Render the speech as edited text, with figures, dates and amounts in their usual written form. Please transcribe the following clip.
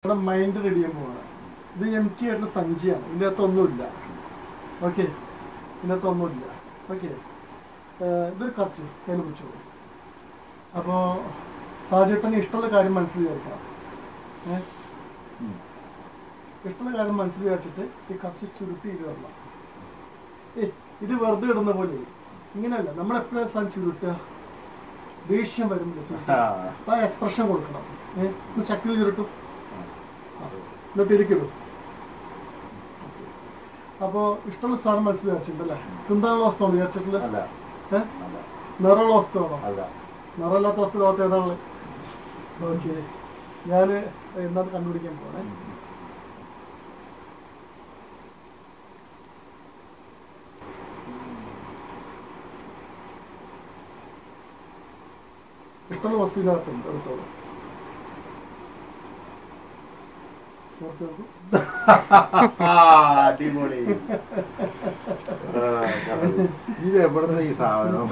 Mind ready ചെയ്യാൻ പോവാണ്. ഇത് എം ടി ആയിട്ടുള്ള സഞ്ചിയാണ്, ഇതിനകത്തൊന്നുമില്ല. ഓക്കെ, ഇതിനകത്തൊന്നുമില്ല. ഓക്കെ, ഇതൊരു കറക്റ്റ് കയ്യിൽ പിടിച്ചോളൂ. അപ്പോൾ സാഹചര്യത്തിന് ഇഷ്ടമുള്ള കാര്യം മനസ്സിൽ വിചാരിക്കണം. ഇഷ്ടമുള്ള കാര്യം മനസ്സിൽ വിചാരിച്ചിട്ട് ഈ കറച്ച് ചുരുട്ടി ഇത് വരണം. ഇത് വെറുതെ ഇടുന്ന പോലെ ഇങ്ങനെയല്ല, നമ്മളെപ്പോഴും സാധനം ചുരുട്ടുക. ദേഷ്യം വരുമ്പോൾ ആ എക്സ്പ്രഷൻ കൊടുക്കണം. ശക്തിയിൽ ചുരുട്ടും, എന്നിട്ട് ഇരിക്കരുത്. അപ്പോ ഇഷ്ടമുള്ള സാധനം മനസ്സിൽ വിചാരിച്ചിട്ടുണ്ടല്ലേ? തിന്നാനുള്ള വസ്തുവാണ് വിചാരിച്ചിട്ടില്ല. നിറമുള്ള വസ്തുവാണോ? നിറമില്ലാത്ത വസ്തു ലോകത്ത് ഏതാണ്? ഓക്കെ, ഞാൻ എന്താണ് കണ്ടുപിടിക്കാൻ പോണേ. ഇഷ്ടമുള്ള വസ്തു ഇതിനകത്തുണ്ട്, എടുത്തോളൂ. അടിപൊളി. ഇത് എവിടെ ഈ സാധനം?